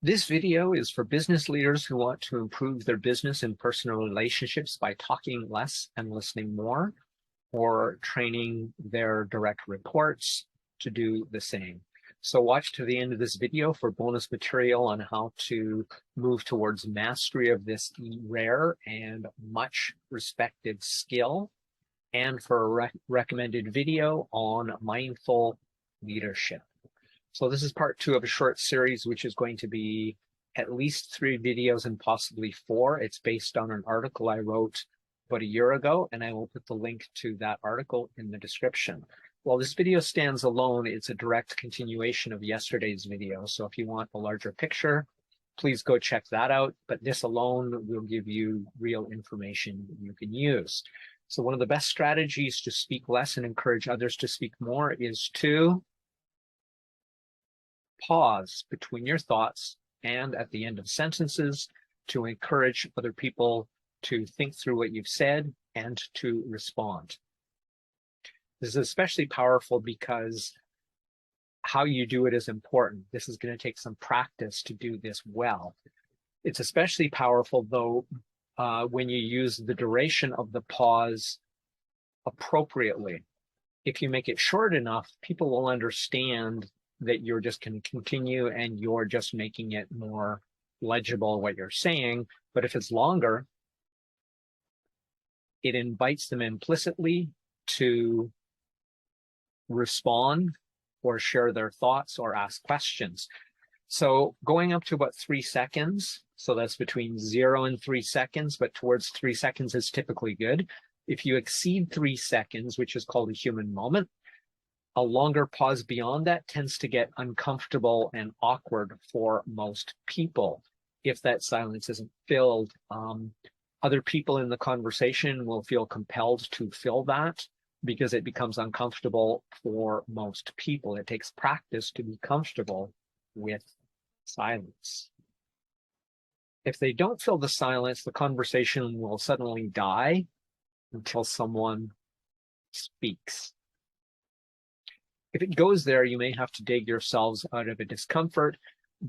This video is for business leaders who want to improve their business and personal relationships by talking less and listening more, or training their direct reports to do the same. So watch to the end of this video for bonus material on how to move towards mastery of this rare and much respected skill, and for a recommended video on mindful leadership. So this is part 2 of a short series, which is going to be at least 3 videos and possibly 4. It's based on an article I wrote about a year ago, and I will put the link to that article in the description. While this video stands alone, it's a direct continuation of yesterday's video. So if you want a larger picture, please go check that out. But this alone will give you real information you can use. So one of the best strategies to speak less and encourage others to speak more is to pause between your thoughts and at the end of sentences to encourage other people to think through what you've said and to respond. This is especially powerful because how you do it is important. This is going to take some practice to do this well. It's especially powerful, though, when you use the duration of the pause appropriately. If you make it short enough, people will understand that you're just going to continue and you're just making it more legible what you're saying. But if it's longer, it invites them implicitly to respond or share their thoughts or ask questions. So going up to about 3 seconds, so that's between 0 and 3 seconds, but towards 3 seconds is typically good. If you exceed 3 seconds, which is called a human moment, a longer pause beyond that tends to get uncomfortable and awkward for most people if that silence isn't filled. Other people in the conversation will feel compelled to fill that because it becomes uncomfortable for most people. It takes practice to be comfortable with silence. If they don't fill the silence, the conversation will suddenly die until someone speaks. If it goes there, you may have to dig yourselves out of a discomfort,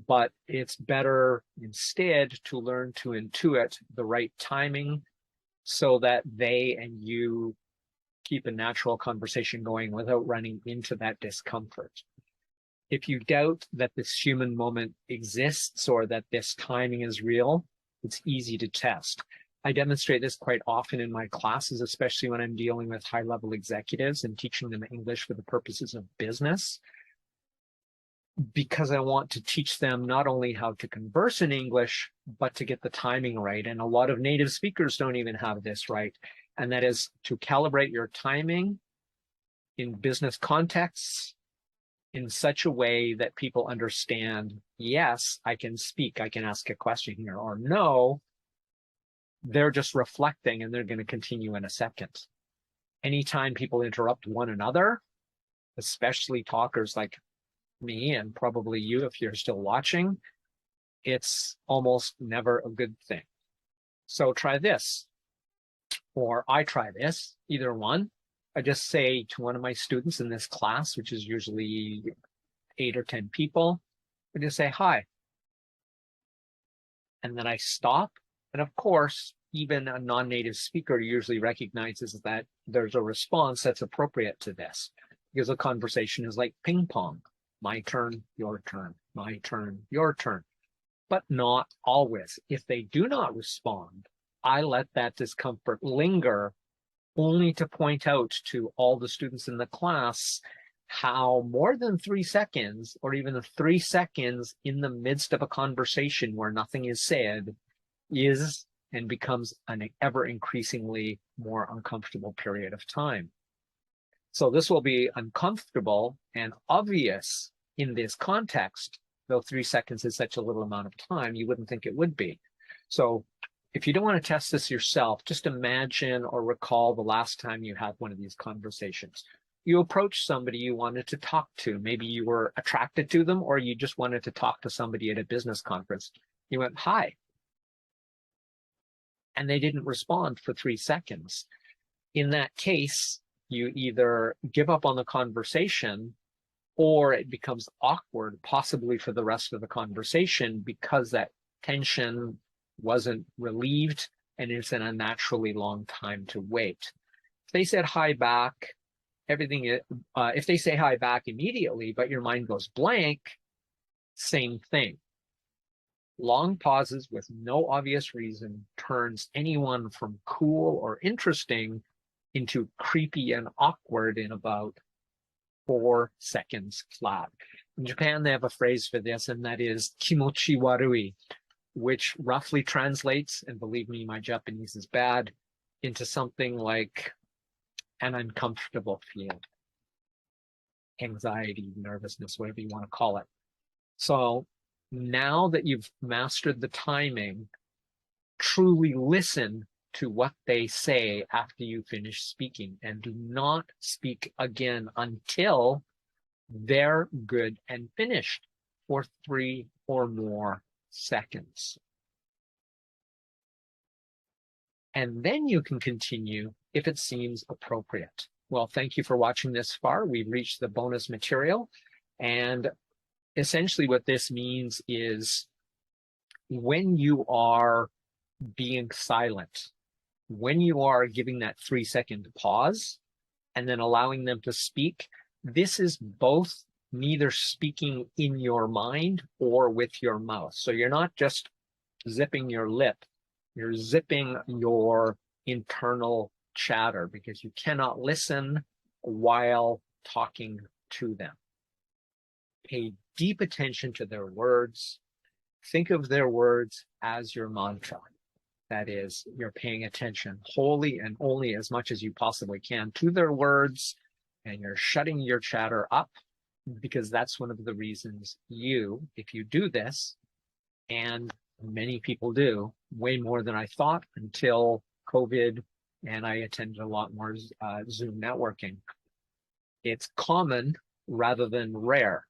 but it's better instead to learn to intuit the right timing so that they and you keep a natural conversation going without running into that discomfort. If you doubt that this human moment exists or that this timing is real, it's easy to test. I demonstrate this quite often in my classes, especially when I'm dealing with high-level executives and teaching them English for the purposes of business, because I want to teach them not only how to converse in English, but to get the timing right. And a lot of native speakers don't even have this right. And that is to calibrate your timing in business contexts in such a way that people understand, yes, I can speak, I can ask a question here, or no, they're just reflecting and they're going to continue in a second. Anytime people interrupt one another, especially talkers like me and probably you if you're still watching, it's almost never a good thing. So try this, or I try this, either one. I just say to one of my students in this class, which is usually 8 or 10 people, I just say, hi. And then I stop. And of course, even a non-native speaker usually recognizes that there's a response that's appropriate to this, because a conversation is like ping pong. My turn, your turn, my turn, your turn. But not always. If they do not respond, I let that discomfort linger, only to point out to all the students in the class how more than 3 seconds, or even 3 seconds in the midst of a conversation where nothing is said, is and becomes an ever increasingly more uncomfortable period of time. So this will be uncomfortable and obvious in this context, though 3 seconds is such a little amount of time, you wouldn't think it would be. So if you don't want to test this yourself, just imagine or recall the last time you had one of these conversations. You approached somebody you wanted to talk to. Maybe you were attracted to them, or you just wanted to talk to somebody at a business conference. You went, hi. And they didn't respond for 3 seconds. In that case, you either give up on the conversation or it becomes awkward, possibly for the rest of the conversation, because that tension wasn't relieved and it's an unnaturally long time to wait. If they said hi back, if they say hi back immediately, but your mind goes blank, same thing. Long pauses with no obvious reason turns anyone from cool or interesting into creepy and awkward in about 4 seconds flat. In Japan, they have a phrase for this, and that is kimochi warui, which roughly translates, and believe me, my Japanese is bad, into something like an uncomfortable feeling, anxiety, nervousness, whatever you want to call it. So now that you've mastered the timing, truly listen to what they say after you finish speaking, and do not speak again until they're good and finished for 3 or more seconds. And then you can continue if it seems appropriate. Well, thank you for watching this far. We've reached the bonus material. And essentially what this means is when you are being silent, when you are giving that 3-second pause and then allowing them to speak, this is both neither speaking in your mind or with your mouth. So you're not just zipping your lip, you're zipping your internal chatter, because you cannot listen while talking to them. Pay deep attention to their words. Think of their words as your mantra. That is, you're paying attention wholly and only as much as you possibly can to their words, and you're shutting your chatter up, because that's one of the reasons if you do this, and many people do, way more than I thought until COVID, and I attended a lot more Zoom networking. It's common rather than rare.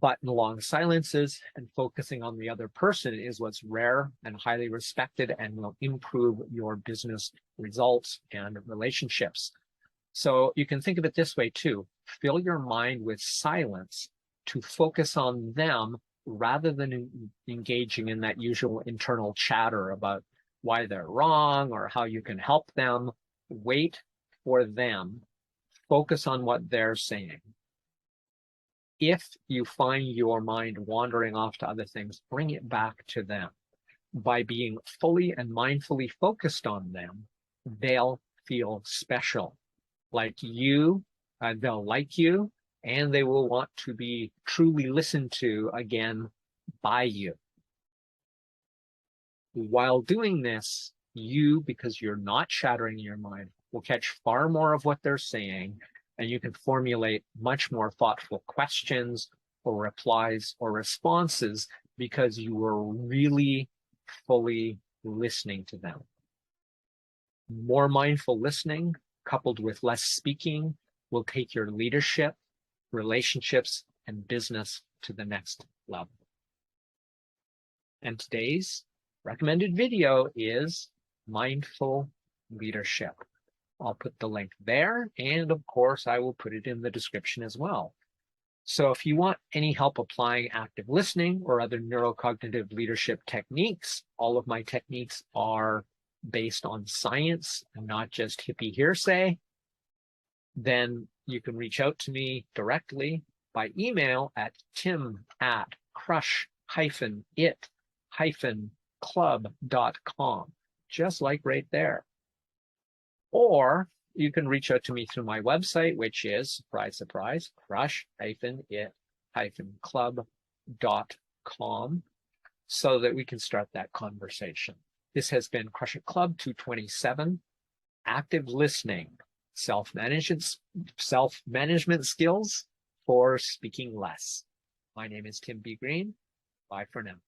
But in long silences and focusing on the other person is what's rare and highly respected, and will improve your business results and relationships. So you can think of it this way too. Fill your mind with silence to focus on them rather than engaging in that usual internal chatter about why they're wrong or how you can help them. Wait for them. Focus on what they're saying. If you find your mind wandering off to other things, bring it back to them. By being fully and mindfully focused on them, they'll feel special, like you, they'll like you, and they will want to be truly listened to again by you. While doing this, because you're not shattering your mind, will catch far more of what they're saying, and you can formulate much more thoughtful questions or replies or responses because you were really fully listening to them. More mindful listening coupled with less speaking will take your leadership, relationships, and business to the next level. And today's recommended video is Mindful Leadership. I'll put the link there, and of course I will put it in the description as well. So if you want any help applying active listening or other neurocognitive leadership techniques, all of my techniques are based on science and not just hippie hearsay, then you can reach out to me directly by email at tim@crush-it-club.com, just like right there. Or you can reach out to me through my website, which is, surprise, surprise, crush-it-club.com, so that we can start that conversation. This has been Crush It Club 227, Active Listening, self-management skills for speaking less. My name is Tim B. Green. Bye for now.